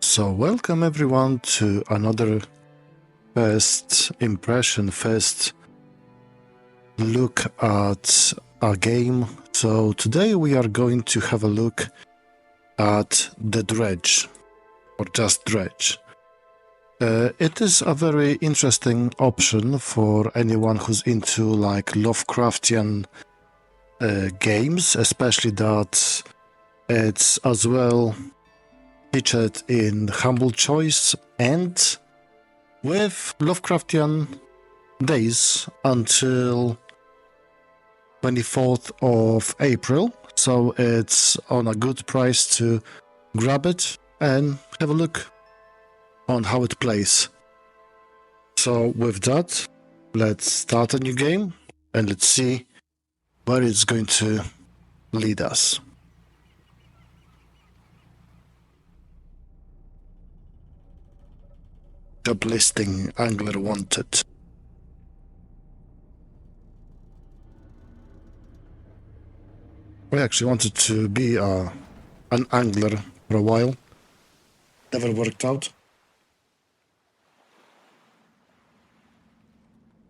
So welcome everyone to another first impression, first look at a game. So today we are going to have a look at the Dredge, or just Dredge. It is a very interesting option for anyone who's into like Lovecraftian games, especially that it's as well featured in Humble Choice and with Lovecraftian days until 24th of April, so it's on a good price to grab it and have a look on how it plays. So with that, let's start a new game and let's see where it's going to lead us. Job listing, angler wanted. I actually wanted to be an angler for a while. Never worked out.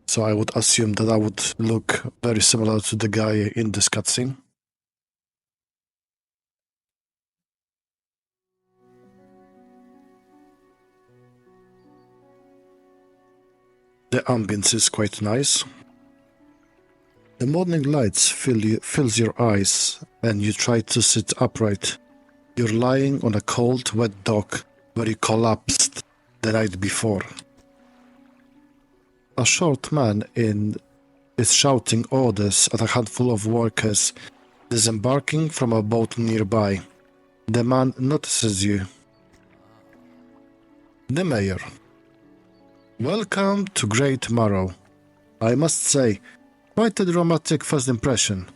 So I would assume that I would look very similar to the guy in this cutscene. The ambience is quite nice. The morning lights fills your eyes and you try to sit upright. You're lying on a cold, wet dock where you collapsed the night before. A short man is shouting orders at a handful of workers disembarking from a boat nearby. The man notices you. The mayor. Welcome to Great Marrow. I must say, quite a dramatic first impression.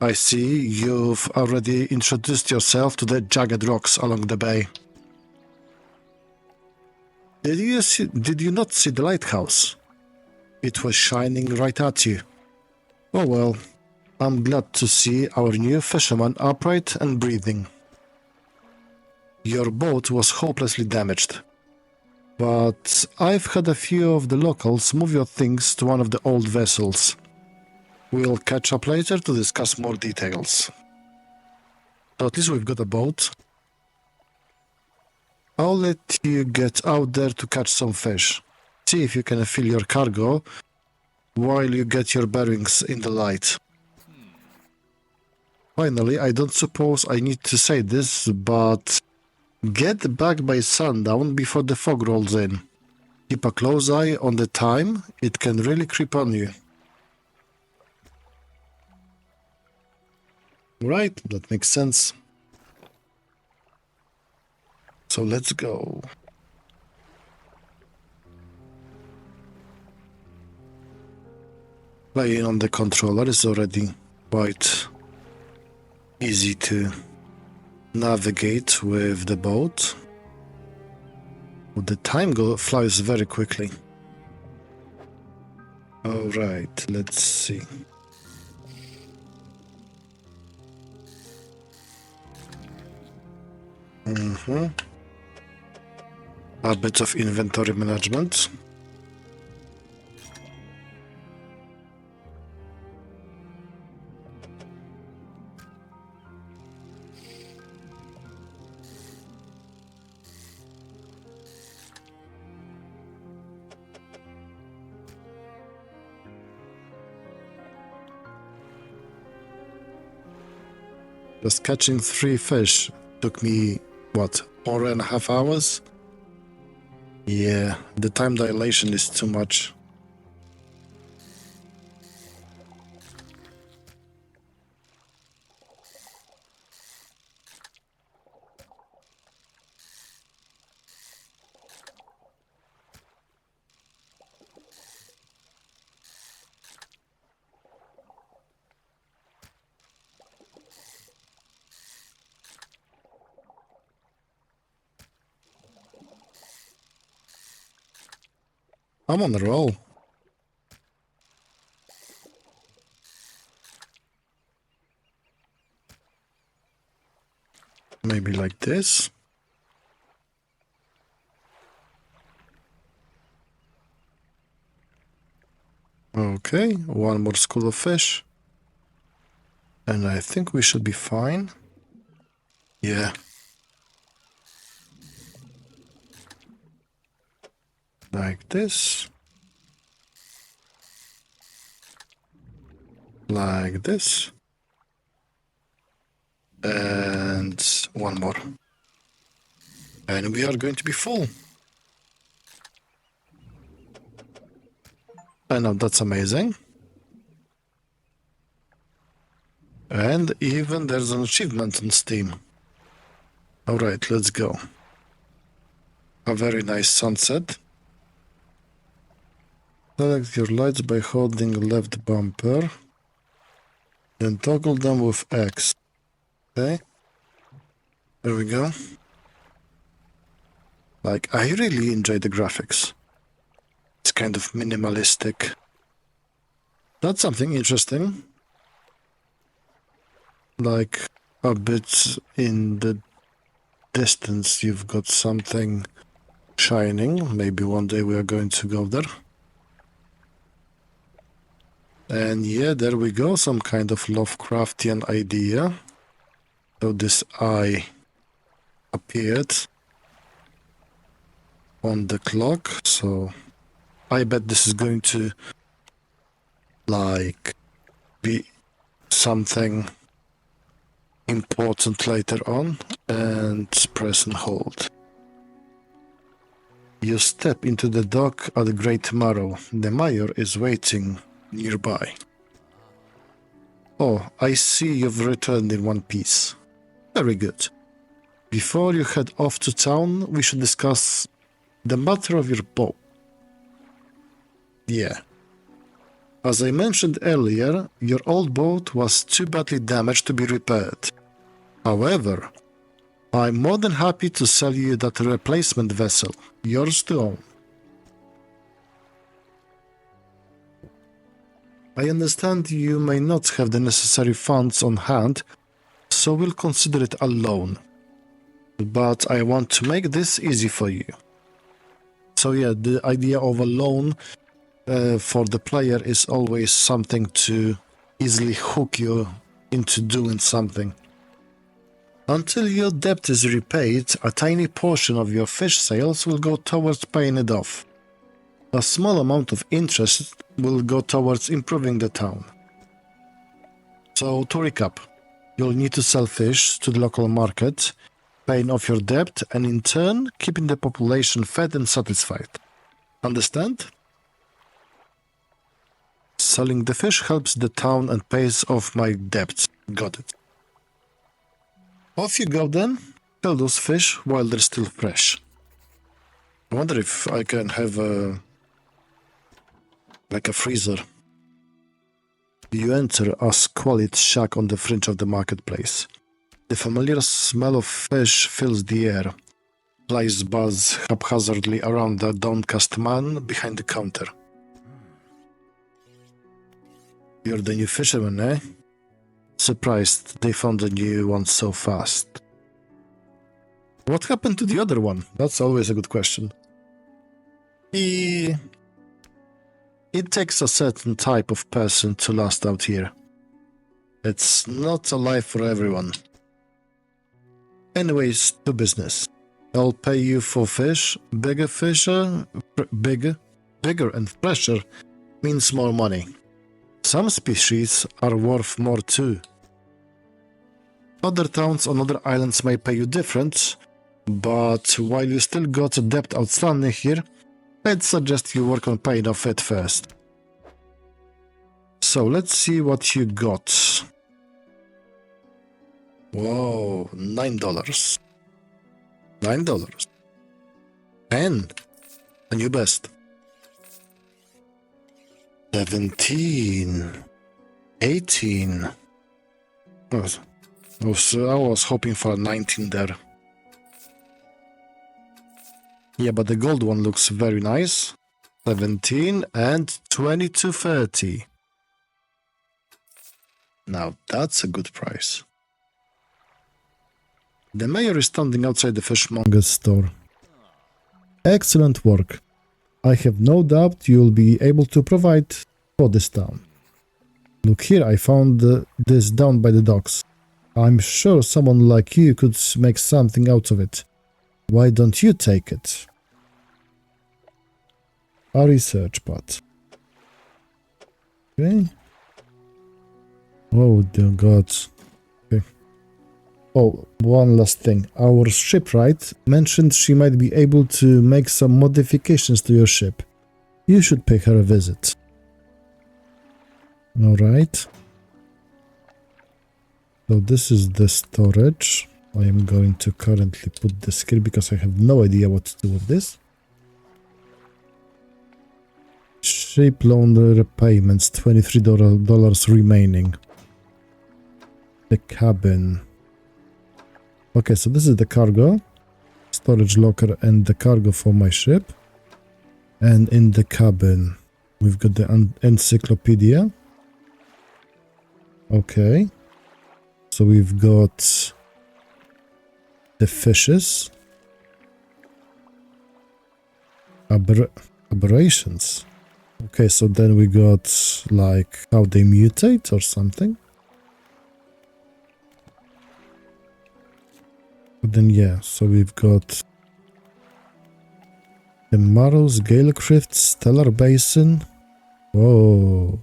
I see you've already introduced yourself to the jagged rocks along the bay. Did you not see the lighthouse? It was shining right at you. Oh well, I'm glad to see our new fisherman upright and breathing. Your boat was hopelessly damaged, but I've had a few of the locals move your things to one of the old vessels. We'll catch up later to discuss more details. So at least we've got a boat. I'll let you get out there to catch some fish. See if you can fill your cargo while you get your bearings in the light. Finally, I don't suppose I need to say this, but get back by sundown before the fog rolls in. Keep a close eye on the time, it can really creep on you. Right, that makes sense. So let's go. Playing on the controller is already quite easy to navigate with the boat. The time flies very quickly. Alright, let's see. A bit of inventory management. Just catching 3 fish took me, what, 4.5 hours? Yeah, the time dilation is too much. I'm on the roll. Maybe like this. Okay, one more school of fish. And I think we should be fine. Yeah. Like this. Like this. And one more. And we are going to be full. I know, that's amazing. And even there's an achievement on Steam. Alright, let's go. A very nice sunset. Select your lights by holding left bumper. Then toggle them with X. Okay. There we go. Like, I really enjoy the graphics. It's kind of minimalistic. That's something interesting. Like, a bit in the distance, you've got something shining. Maybe one day we are going to go there. And yeah, there we go. Some kind of Lovecraftian idea. So this eye appeared on the clock. So I bet this is going to, like, be something important later on. And press and hold. You step into the dock at Great Marrow. The mayor is waiting nearby. Oh, I see you've returned in one piece. Very good. Before you head off to town, we should discuss the matter of your boat. Yeah. As I mentioned earlier, your old boat was too badly damaged to be repaired. However, I'm more than happy to sell you that replacement vessel, yours to own. I understand you may not have the necessary funds on hand, so we'll consider it a loan. But I want to make this easy for you. So yeah, the idea of a loan for the player is always something to easily hook you into doing something. Until your debt is repaid, a tiny portion of your fish sales will go towards paying it off. A small amount of interest will go towards improving the town. So, to recap, you'll need to sell fish to the local market, paying off your debt, and in turn, keeping the population fed and satisfied. Understand? Selling the fish helps the town and pays off my debts. Got it. Off you go then. Kill those fish while they're still fresh. I wonder if I can have a freezer. You enter a squalid shack on the fringe of the marketplace. The familiar smell of fish fills the air. Flies buzz haphazardly around the downcast man behind the counter. You're the new fisherman, eh? Surprised they found a new one so fast. What happened to the other one? That's always a good question. It takes a certain type of person to last out here. It's not a life for everyone. Anyways, to business. I'll pay you for fish. Bigger and fresher means more money. Some species are worth more too. Other towns on other islands may pay you different, but while you still got a debt outstanding here, I'd suggest you work on paying off it first. So let's see what you got. Whoa, $9. $9. And a new best. 17. 18. I was hoping for a 19 there. Yeah, but the gold one looks very nice. 17 and 22.30. Now that's a good price. The mayor is standing outside the fishmonger's store. Excellent work. I have no doubt you'll be able to provide for this town. Look here, I found this down by the docks. I'm sure someone like you could make something out of it. Why don't you take it? A research pot. Okay. Oh dear God. Okay. Oh, one last thing. Our shipwright mentioned she might be able to make some modifications to your ship. You should pay her a visit. Alright. So this is the storage. I am going to currently put this here because I have no idea what to do with this. Ship loan repayments, $23 remaining. The cabin. Okay, so this is the cargo. Storage locker and the cargo for my ship. And in the cabin, we've got the encyclopedia. Okay. So we've got the fishes. Aberrations. Okay, so then we got like how they mutate or something. But then yeah, so we've got the Marrows, Gale Crypt, Stellar Basin. Whoa.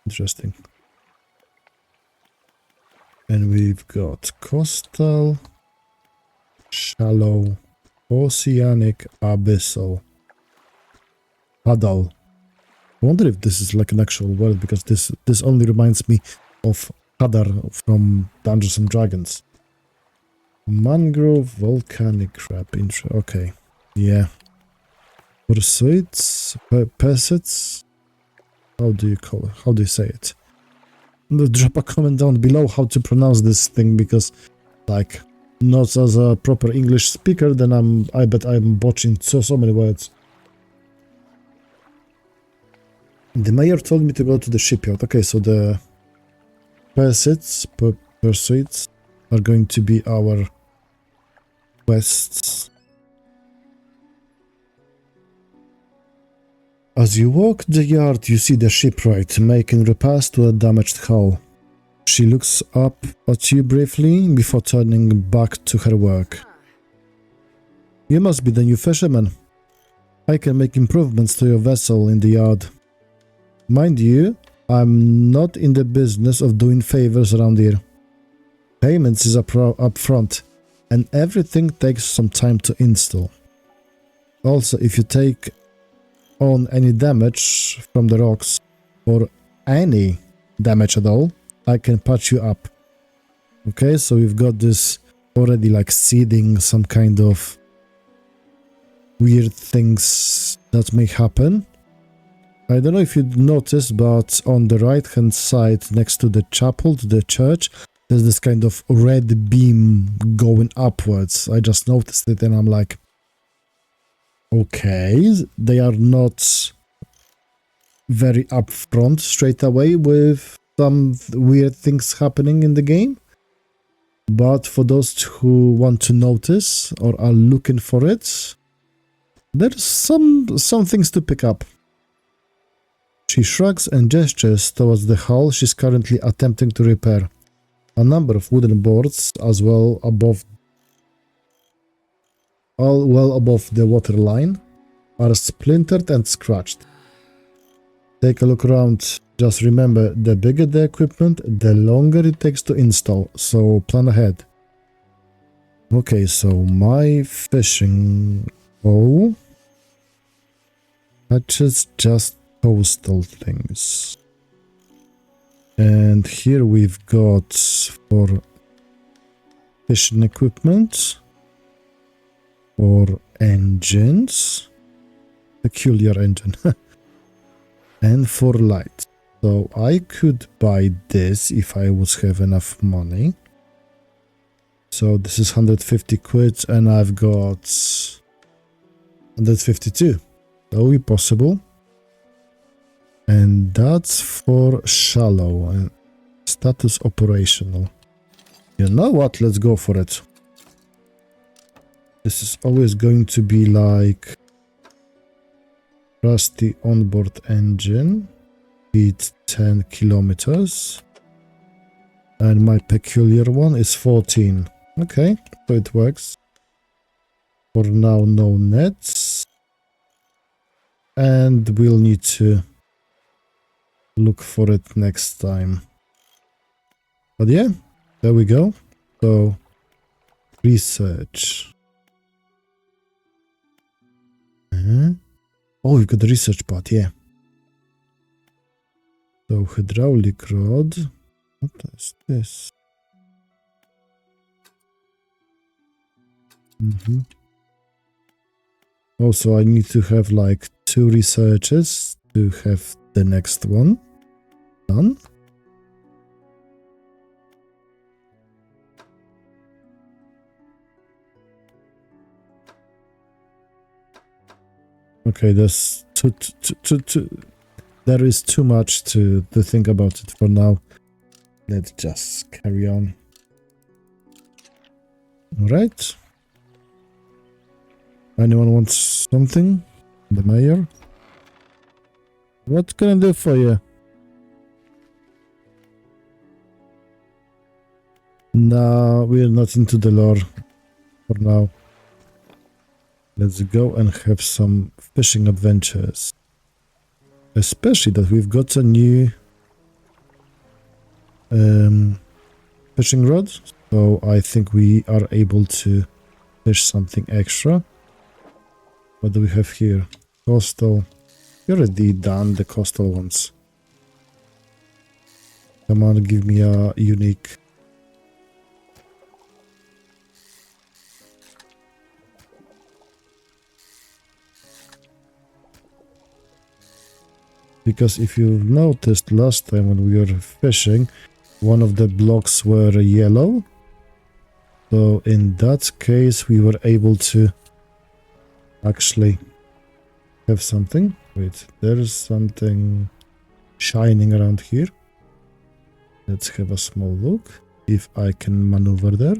Interesting. And we've got coastal, shallow, oceanic, abyssal, paddle. I wonder if this is like an actual word because this only reminds me of Hadar from Dungeons and Dragons. Mangrove, volcanic crab, okay, yeah. Pursuits, pursuits. How do you call it? How do you say it? Drop a comment down below how to pronounce this thing because, like, not as a proper English speaker, then I bet I'm botching so many words. The mayor told me to go to the shipyard. Okay, so the pursuits are going to be our quests. As you walk the yard, you see the shipwright making repairs to a damaged hull. She looks up at you briefly before turning back to her work. You must be the new fisherman. I can make improvements to your vessel in the yard. Mind you, I'm not in the business of doing favors around here. Payments is up front, and everything takes some time to install. Also, if you take on any damage from the rocks, or any damage at all, I can patch you up. Okay, so we've got this already like seeding some kind of weird things that may happen. I don't know if you'd noticed, but on the right hand side next to the chapel, to the church, there's this kind of red beam going upwards. I just noticed it and I'm like, okay, they are not very upfront straight away with some weird things happening in the game. But for those who want to notice or are looking for it, there's some things to pick up. She shrugs and gestures towards the hull she's currently attempting to repair. A number of wooden boards, as well above the waterline, are splintered and scratched. Take a look around. Just remember, the bigger the equipment, the longer it takes to install, so plan ahead. Okay, so my fishing bow touches just coastal things. And here we've got for fishing equipment, for engines, peculiar engine, and for light. So I could buy this if I would have enough money. So this is 150 quid and I've got 152. That will be possible. And that's for shallow and status operational. You know what? Let's go for it. This is always going to be like Rusty onboard engine. Speed 10 kilometers. And my peculiar one is 14. Okay, so it works. For now, no nets. And we'll need to look for it next time. But yeah, there we go. So, research. Oh, we've got the research part, yeah. So, hydraulic rod. What is this? Also, I need to have like 2 researches to have the next one done. Okay, there's there is too much to think about it for now. Let's just carry on. Alright. Anyone wants something? The mayor? What can I do for you? No, we're not into the lore for now. Let's go and have some fishing adventures. Especially that we've got a new fishing rod. So I think we are able to fish something extra. What do we have here? Coastal. We already done the coastal ones. Come on, give me a unique. Because if you noticed last time when we were fishing, one of the blocks were yellow. So in that case, we were able to actually have something. Wait, there's something shining around here. Let's have a small look if I can maneuver there.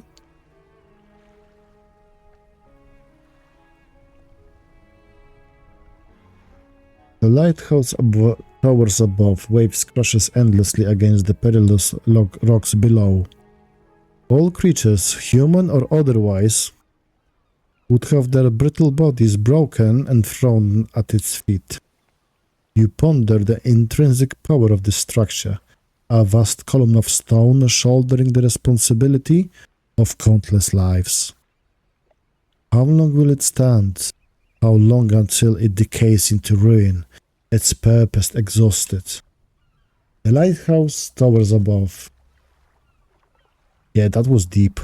The lighthouse towers above, waves crashes endlessly against the perilous rocks below. All creatures, human or otherwise, would have their brittle bodies broken and thrown at its feet. You ponder the intrinsic power of this structure, a vast column of stone shouldering the responsibility of countless lives. How long will it stand? How long until it decays into ruin, its purpose exhausted? The lighthouse towers above. Yeah, that was deep.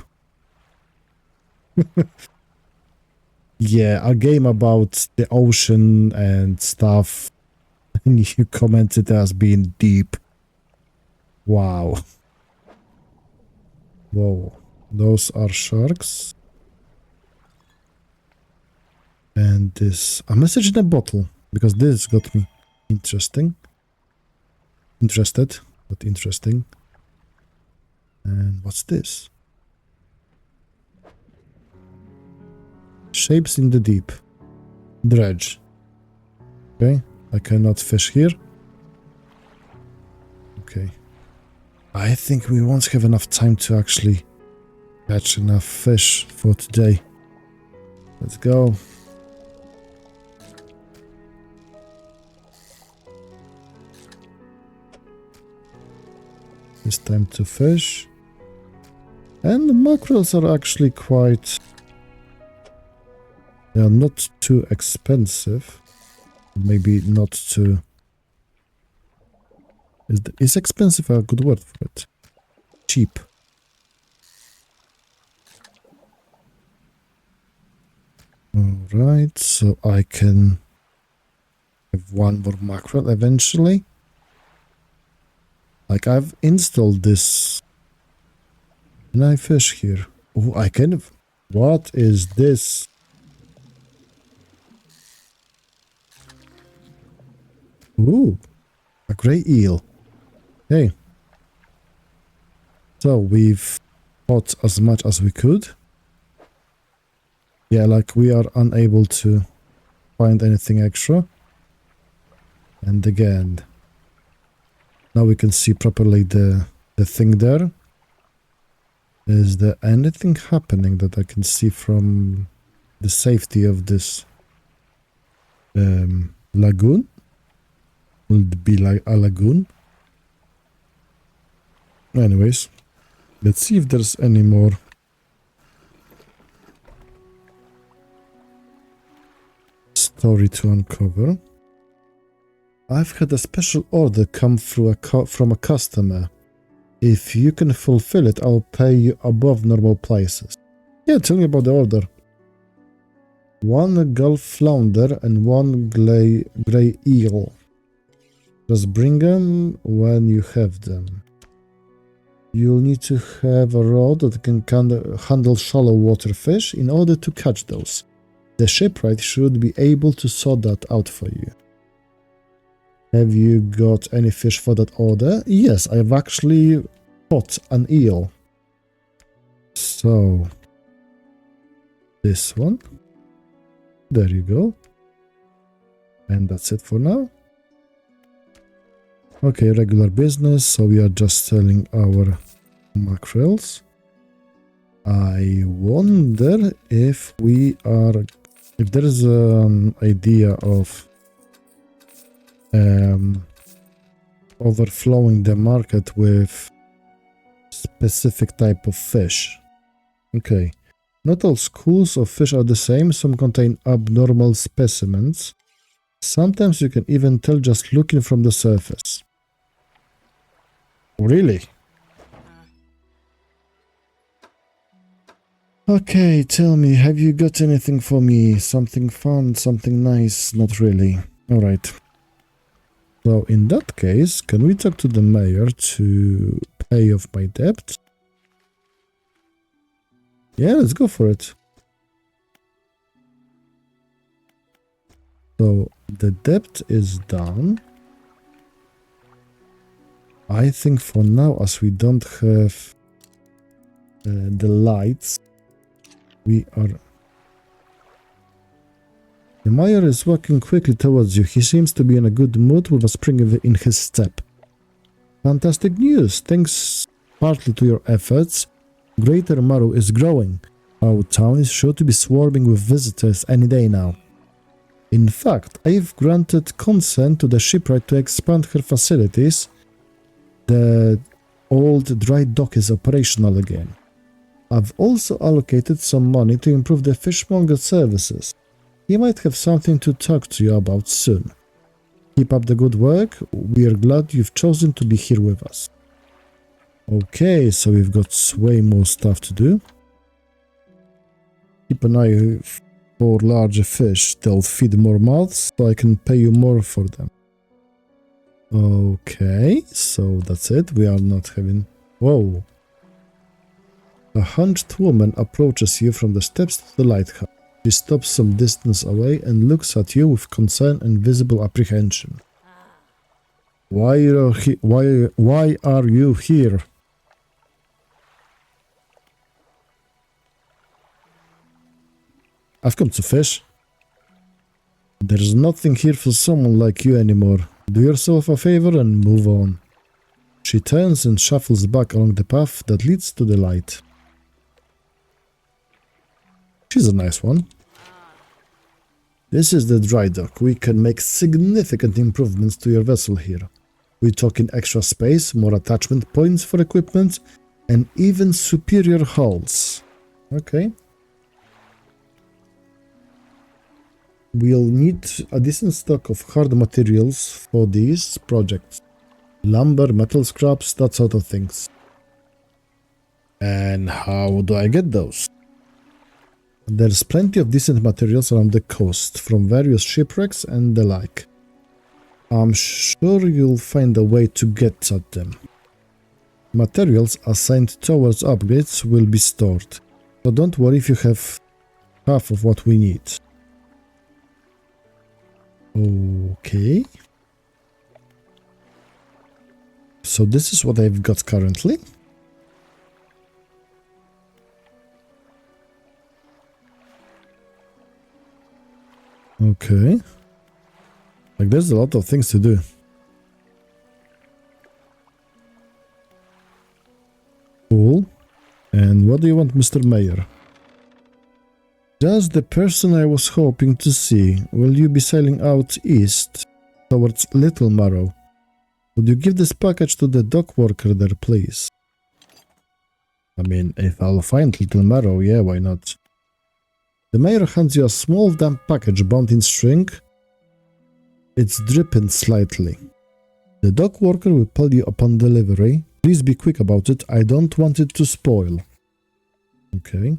Yeah, a game about the ocean and stuff. And you commented as being deep. Wow. Whoa. Those are sharks. And this... a message in a bottle. Because this got me interesting. Interested. But interesting. And what's this? Shapes in the deep. Dredge. Okay. I cannot fish here. Okay. I think we won't have enough time to actually catch enough fish for today. Let's go. It's time to fish. And the mackerels are actually quite... they are not too expensive. Maybe not too... Is expensive a good word for it? Cheap. Alright, so I can have one more mackerel eventually. Like, I've installed this. Can I fish here? Oh, I can. What is this? Ooh, a grey eel. Okay. So we've caught as much as we could. Yeah, like we are unable to find anything extra. And again, now we can see properly the thing there. Is there anything happening that I can see from the safety of this lagoon? Will it be like a lagoon? Anyways, let's see if there's any more story to uncover. I've had a special order come through from a customer. If you can fulfill it, I'll pay you above normal prices. Yeah, tell me about the order. 1 gulf flounder and 1 grey eel. Just bring them when you have them. You'll need to have a rod that can handle shallow water fish in order to catch those. The shipwright should be able to sort that out for you. Have you got any fish for that order? Yes, I've actually caught an eel. So, this one. There you go. And that's it for now. Okay, regular business. So we are just selling our mackerels. I wonder if there is an idea of overflowing the market with specific type of fish. Okay, not all schools of fish are the same. Some contain abnormal specimens. Sometimes you can even tell just looking from the surface. Really? Okay, tell me, have you got anything for me? Something fun, something nice? Not really. Alright. So in that case, can we talk to the mayor to pay off my debt? Yeah, let's go for it. So the debt is done. I think for now, as we don't have the lights, we are... The mayor is walking quickly towards you. He seems to be in a good mood with a spring in his step. Fantastic news! Thanks partly to your efforts, Greater Maru is growing. Our town is sure to be swarming with visitors any day now. In fact, I've granted consent to the shipwright to expand her facilities. The old dry dock is operational again. I've also allocated some money to improve the fishmonger services. He might have something to talk to you about soon. Keep up the good work. We are glad you've chosen to be here with us. Okay, so we've got way more stuff to do. Keep an eye for larger fish. They'll feed more mouths, so I can pay you more for them. Okay, so that's it. We are not having... Whoa. A hunched woman approaches you from the steps to the lighthouse. She stops some distance away and looks at you with concern and visible apprehension. Why are you here? I've come to fish. There's nothing here for someone like you anymore. Do yourself a favor and move on. She turns and shuffles back along the path that leads to the light. She's a nice one. This is the dry dock. We can make significant improvements to your vessel here. We're talking extra space, more attachment points for equipment, and even superior hulls. Okay. We'll need a decent stock of hard materials for these projects. Lumber, metal scraps, that sort of things. And how do I get those? There's plenty of decent materials around the coast, from various shipwrecks and the like. I'm sure you'll find a way to get at them. Materials assigned towards upgrades will be stored, so don't worry if you have half of what we need. Okay. So this is what I've got currently. Okay. Like, there's a lot of things to do. Cool. And what do you want, Mr. Mayor? Just the person I was hoping to see. Will you be sailing out east towards Little Marrow? Would you give this package to the dock worker there, please? I mean, if I'll find Little Marrow, yeah, why not? The mayor hands you a small damp package bound in string. It's dripping slightly. The dock worker will tell you upon delivery. Please be quick about it. I don't want it to spoil. Okay.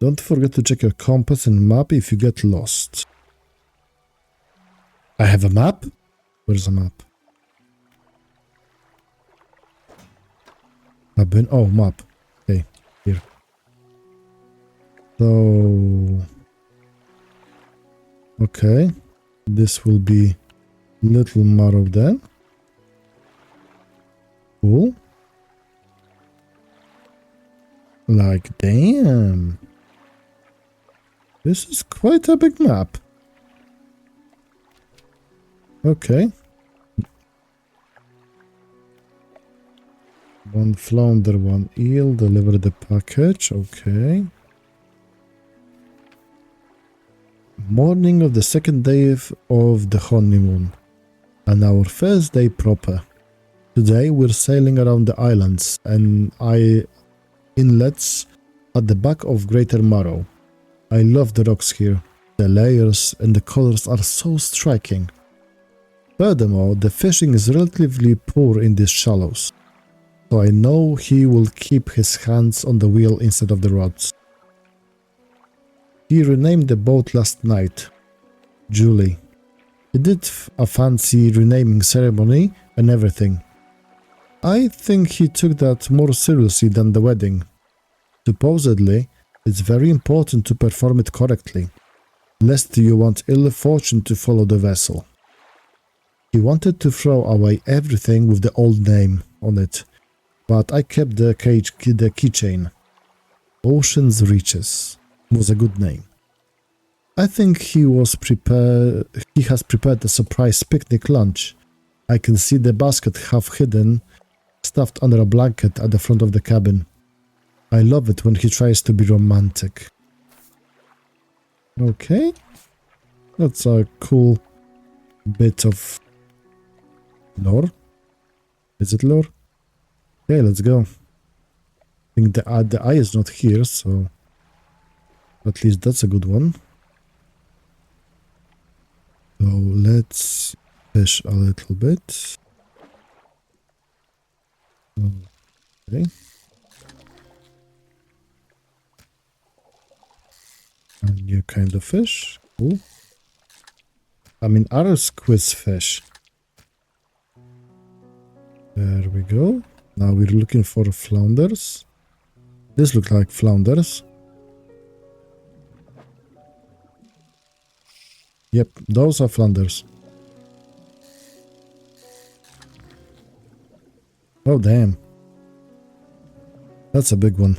Don't forget to check your compass and map if you get lost. I have a map? Where's a map? Oh, map. Okay, here. So... Okay. This will be Little Marrow then. Cool. Like, damn. This is quite a big map. Okay. One flounder, one eel, deliver the package, okay. Morning of the second day of the honeymoon, and our first day proper. Today we're sailing around the islands and inlets at the back of Greater Marrow. I love the rocks here. The layers and the colors are so striking. Furthermore, the fishing is relatively poor in these shallows, so I know he will keep his hands on the wheel instead of the rods. He renamed the boat last night, Julie. He did a fancy renaming ceremony and everything. I think he took that more seriously than the wedding. Supposedly, it's very important to perform it correctly, lest you want ill fortune to follow the vessel. He wanted to throw away everything with the old name on it, but I kept the keychain. Ocean's Reaches was a good name. I think he has prepared a surprise picnic lunch. I can see the basket half hidden, stuffed under a blanket at the front of the cabin. I love it when he tries to be romantic. Okay. That's a cool bit of lore. Is it lore? Okay, let's go. I think the eye is not here, so at least that's a good one. So let's fish a little bit. Okay. A new kind of fish. Cool. I mean, other squid fish. There we go. Now we're looking for flounders. This looks like flounders. Yep, those are flounders. Oh, damn. That's a big one.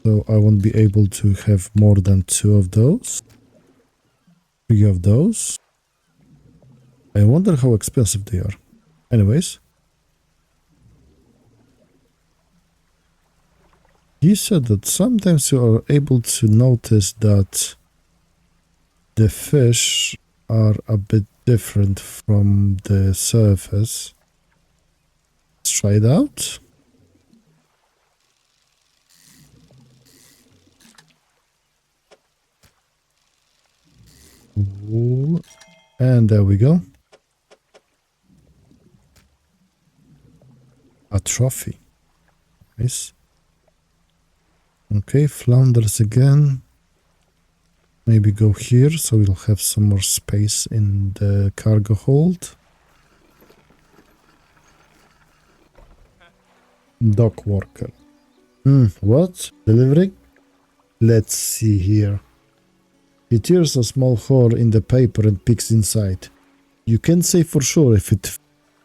So I won't be able to have more than 2 of those. 3 of those. I wonder how expensive they are. Anyways. He said that sometimes you are able to notice that the fish are a bit different from the surface. Let's try it out. Ooh. And there we go. A trophy. Nice. Okay, flounders again. Maybe go here so we'll have some more space in the cargo hold. Dock worker. What? Delivery? Let's see here. He tears a small hole in the paper and peeks inside. You can't say for sure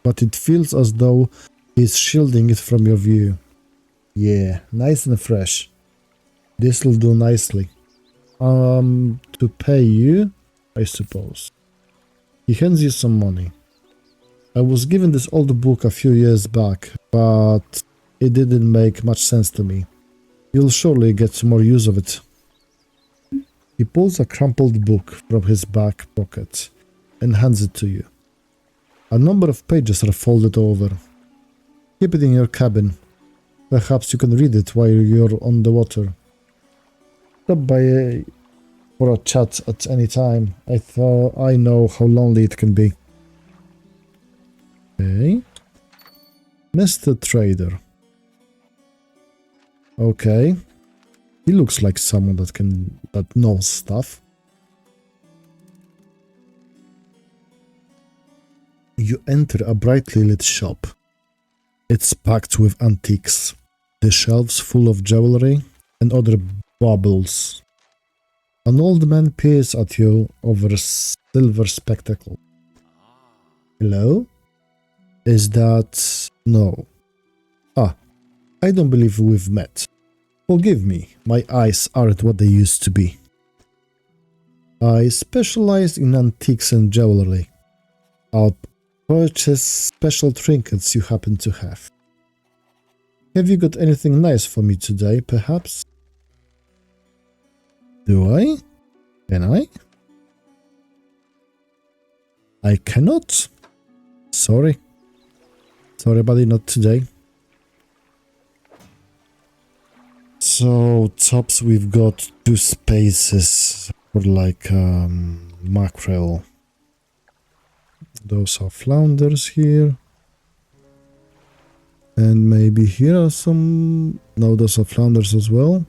but it feels as though he's shielding it from your view. Yeah, nice and fresh. This will do nicely. To pay you, I suppose. He hands you some money. I was given this old book a few years back, but it didn't make much sense to me. You'll surely get more use of it. He pulls a crumpled book from his back pocket and hands it to you. A number of pages are folded over. Keep it in your cabin. Perhaps you can read it while you're on the water. Stop by for a chat at any time. I know how lonely it can be. Okay. Mr. Trader. Okay. He looks like someone that knows stuff. You enter a brightly lit shop. It's packed with antiques. The shelves full of jewelry and other baubles. An old man peers at you over a silver spectacle. Hello? Is that... No. Ah, I don't believe we've met. Forgive me, my eyes aren't what they used to be. I specialize in antiques and jewelry. I'll purchase special trinkets you happen to have. Have you got anything nice for me today, perhaps? Do I? Can I? I cannot. Sorry. Sorry, buddy, not today. So, tops, we've got 2 spaces for like mackerel. Those are flounders here. And maybe here are some... No, those are flounders as well.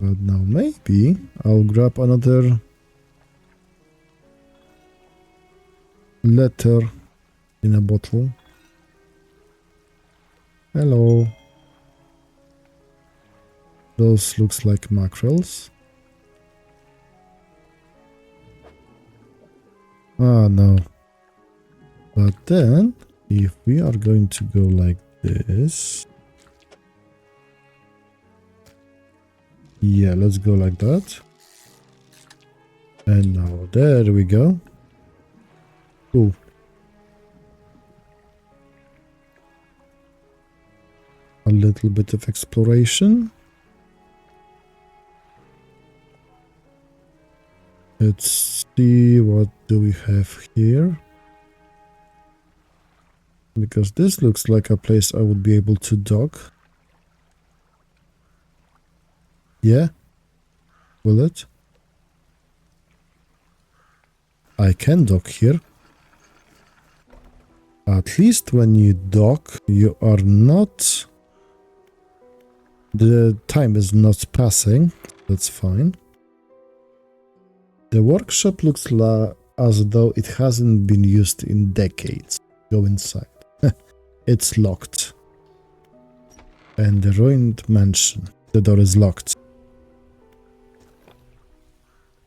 But now maybe I'll grab another letter in a bottle. Hello. Those looks like mackerels. Ah, no. But then, if we are going to go like this... Yeah, let's go like that. And now there we go. Ooh. A little bit of exploration. Let's see, what do we have here? Because this looks like a place I would be able to dock. Yeah? Will it? I can dock here. At least when you dock, you are not... The time is not passing. That's fine. The workshop looks as though it hasn't been used in decades. Go inside. It's locked. And the ruined mansion. The door is locked.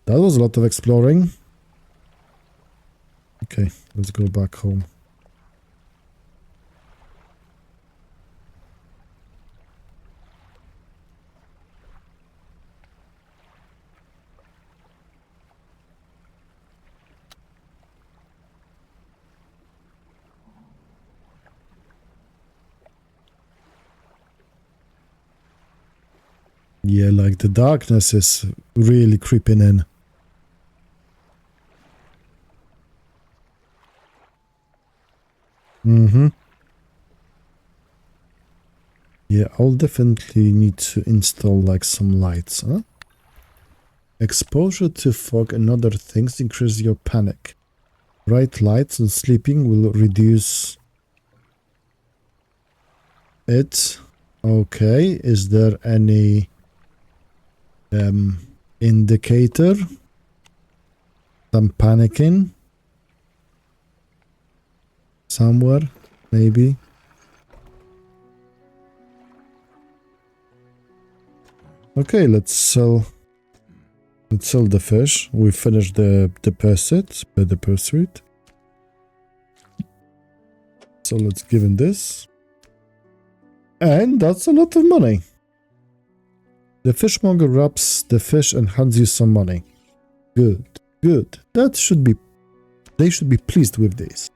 That was a lot of exploring. Okay, let's go back home. Yeah, like the darkness is really creeping in. Yeah, I'll definitely need to install like some lights, huh? Exposure to fog and other things increase your panic. Bright lights and sleeping will reduce it. Okay, is there any indicator? Some panicking? Somewhere, maybe? Okay, let's sell the fish. We finished the pursuit. So let's give him this. And that's a lot of money. The fishmonger wraps the fish and hands you some money. Good, good. They should be pleased with this.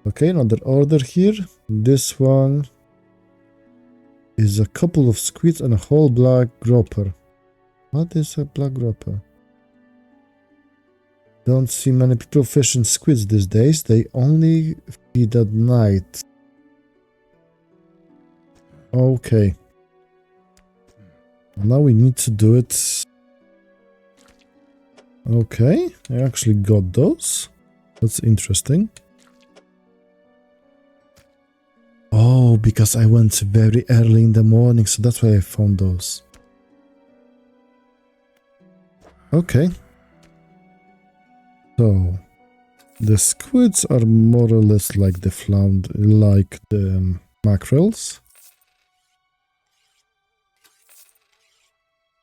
Okay, another order here. This one is a couple of squids and a whole black grouper. What is a black grouper? Don't see many people fishing squids these days. They only feed at night. Okay. Now we need to do it. Okay, I actually got those. That's interesting. Oh, because I went very early in the morning, so that's why I found those. Okay. So, the squids are more or less like the mackerels.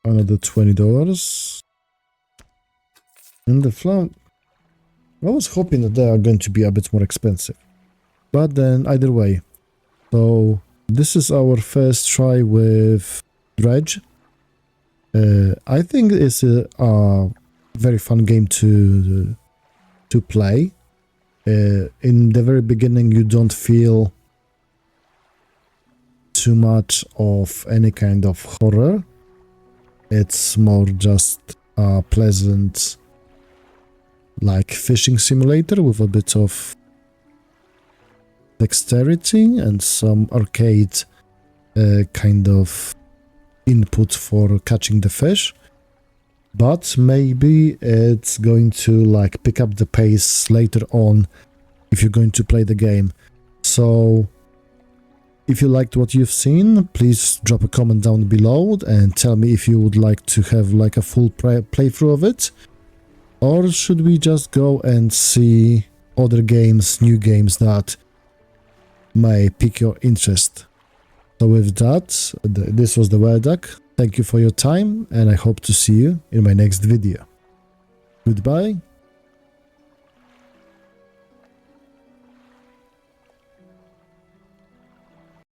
Another $20. And the flounder, I was hoping that they are going to be a bit more expensive. But then, either way. So, this is our first try with Dredge. I think it's a very fun game to play. In the very beginning, you don't feel too much of any kind of horror. It's more just a pleasant, like, fishing simulator with a bit of dexterity and some arcade kind of input for catching the fish. But maybe it's going to like pick up the pace later on if you're going to play the game. So if you liked what you've seen, please drop a comment down below and tell me if you would like to have like a full playthrough of it, or should we just go and see other games, new games that may pique your interest. So with that, this was the Wereduck. Thank you for your time, and I hope to see you in my next video. Goodbye.